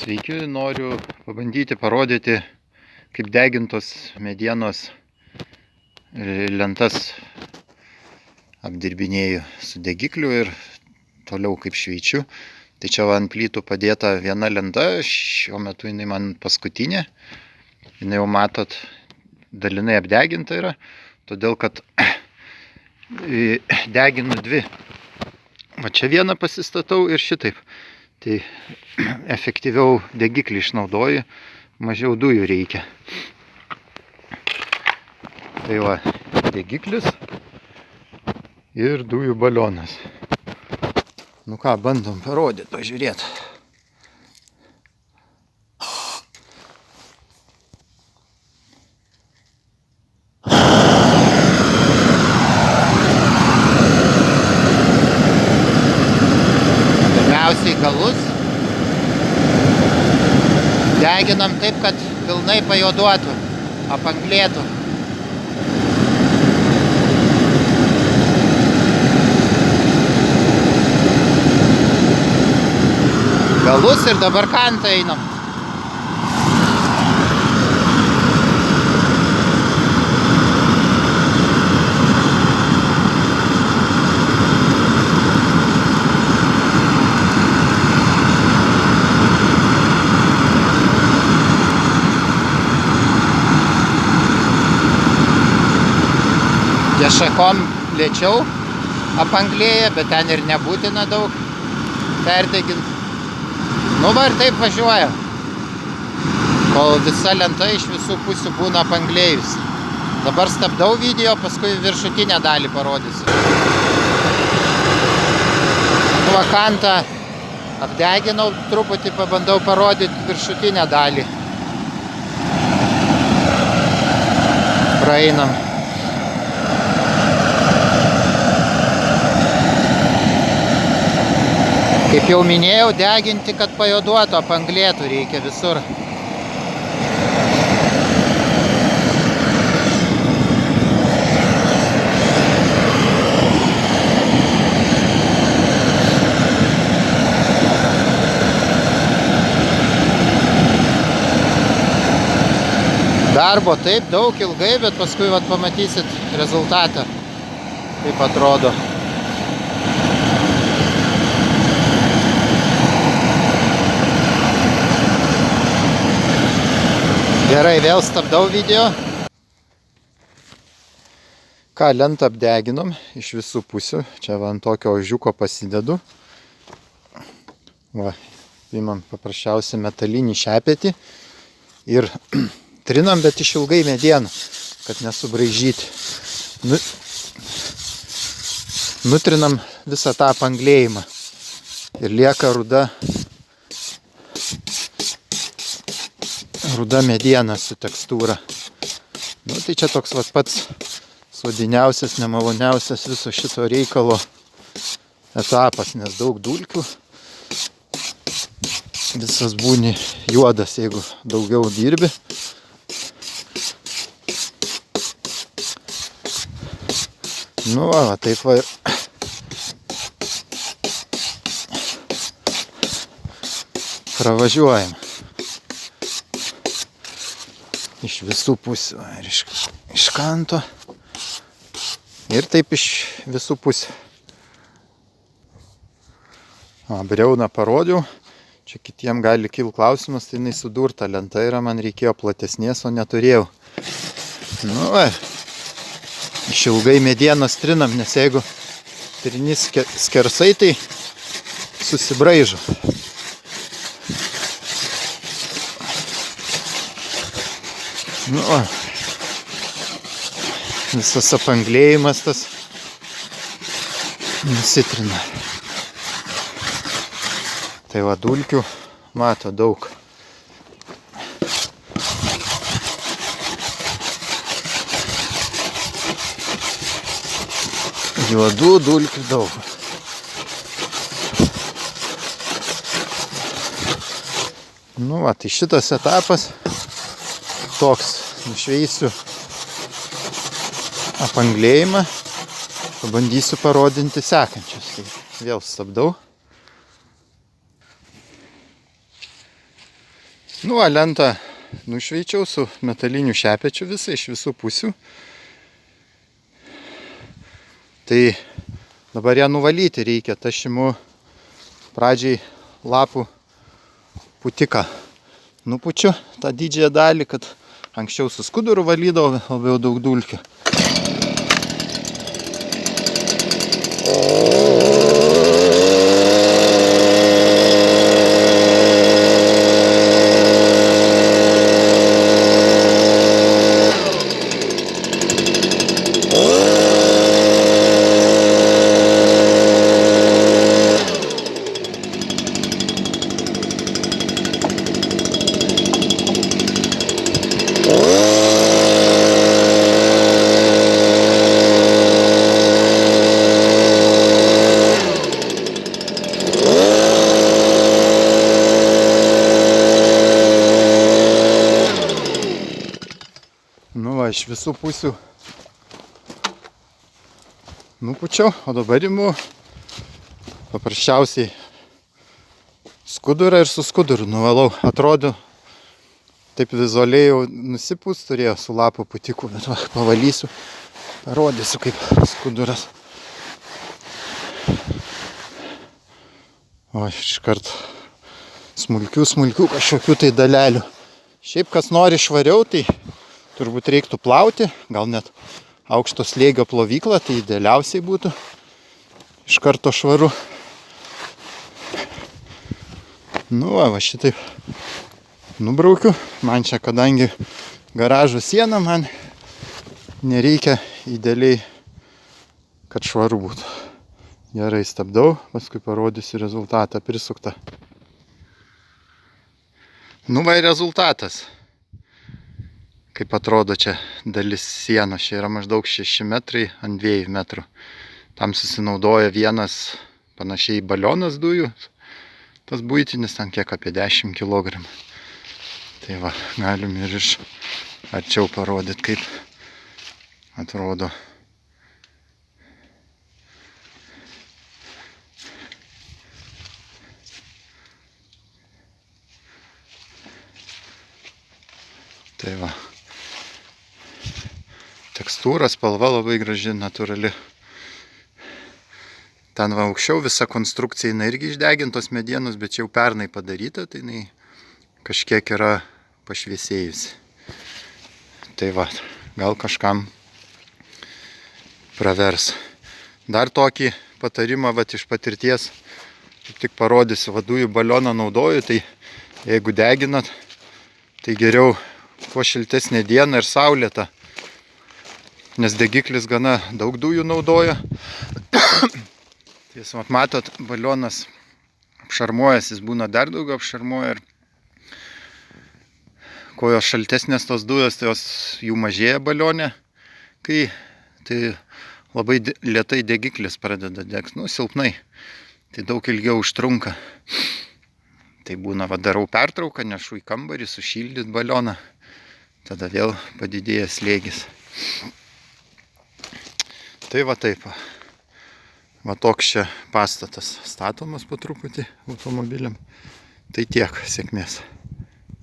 Sveiki, noriu pabandyti parodyti, kaip degintos medienos lentas apdirbinėju su degikliu ir toliau kaip šveičiu. Tai čia ant plytų padėta viena lenta, šiuo metu jinai man paskutinė. Jinai jau matot, dalinai apdeginta yra, todėl kad deginu dvi. Va čia vieną pasistatau ir šitaip. Tai efektyviau degiklį išnaudoju, mažiau dujų reikia. Tai va, degiklis ir dujų balionas. Nu ką, bandom parodyti, pažiūrėti. Pirmiausiai galus deginam taip, kad pilnai pajuoduotų, apanglėtų. Galus ir dabar kantą einam. Šakom lėčiau apanglėja, bet ten ir nebūtina daug perdeginti. Nu va ir taip važiuoja, kol visa lenta iš visų pusių būna apanglėjusi. Dabar stabdau video, paskui viršutinę dalį parodysiu. Nu va, kantą apdeginau, truputį pabandau parodyti viršutinę dalį. Praeinam. Kaip jau minėjau, deginti, kad pajuoduotų, apanglėtų reikia visur. Darbo taip daug ilgai, bet paskui vat pamatysit rezultatą, kaip atrodo. Gerai, vėl stabdau video. Ką, lentą apdeginom iš visų pusių. Čia va ant tokio ožiuko pasidedu. Va, imam paprasčiausiai metalinį šepetį. Ir trinam, bet išilgai medieną, kad nesubraižyti. Nutrinam visą tą apanglėjimą. Ir lieka ruda mediena su tekstūra. Nu, tai čia toks vat pats sudiniausias, nemaloniausias viso šito reikalo etapas, nes daug dulkių. Visas būni juodas, jeigu daugiau dirbi. Nu, va, taip va ir pravažiuojam. Iš visų pusių ir iš kanto. Ir taip iš visų pusių. Briauną parodžiau. Čia kitiem gali kilti klausimas, tai jinai sudurta lenta yra, man reikėjo platesnės, o neturėjau. Nu, va. Išilgai medienos trinam, nes jeigu trini skersai, tai susibraižo. Nu, visas apanglėjimas tas nusitrina. Tai va, dulkių mato daug. Juodų dulkių daug. Nu, va, tai šitas etapas toks. Nušveisiu apanglėjimą, pabandysiu parodinti sekančius. Tai vėl stabdau. Nu, o lentą nušveičiau su metaliniu šepečiu visą iš visų pusių. Tai dabar ją nuvalyti reikia, tašimu pradžiai lapų putiką. Nupučiu tą didžiąją dalį, kad anksčiau su skuduru valydavau, labai daug dulkių. Nu va, iš visų pusių nupučiau, o dabar imu paprasčiausiai skudurą ir su skuduru nuvalau. Atrodo, taip vizualiai jau nusipūs turėjo su lapų putiku, bet va, pavalysiu, parodysiu kaip skuduras. O iškart smulkių kažkokių tai dalelių. Šiaip kas nori švariau, tai turbūt reiktų plauti, gal net aukšto slėgio plovyklą, tai idealiausiai būtų iš karto švaru. Nu, va šitaip nubraukiu. Man čia, kadangi garažo siena, man nereikia idealiai, kad švaru būtų. Gerai stabdau, paskui parodysiu rezultatą prisuktą. Nu, va ir rezultatas. Kaip atrodo čia dalis sienos, čia yra maždaug 6 metrai ant 2 metrų. Tam susinaudoja vienas panašiai balionas dujų, tas buitinis, ten kiek apie 10 kg. Tai va, galim ir iš arčiau parodyti, kaip atrodo. Tai va. Tekstūra, spalva labai graži, natūrali. Ten va aukščiau visa konstrukcija, jinai irgi išdegintos medienos, bet jau pernai padaryta, tai jinai kažkiek yra pašviesėjusi. Tai va, gal kažkam pravers. Dar tokį patarimą va iš patirties, tik parodysiu, va dujų balioną naudoju, tai jeigu deginat, tai geriau kuo šiltesnė diena ir saulėta, nes degiklis gana daug dujų naudoja. Tiesiog matot, balionas apšarmuojas, jis būna dar daugiau apšarmuoja ir kuo jos šaltesnės tos dujos, tai jos jų mažėja balione, kai tai labai lėtai degiklis pradeda degti, nu silpnai, tai daug ilgiau užtrunka. Tai būna, va darau pertrauką, nešu į kambarį, sušildyt balioną, tada vėl padidėja slėgis. Tai va taip. Va toks čia pastatas statomas po truputį automobiliam. Tai tiek, sėkmės.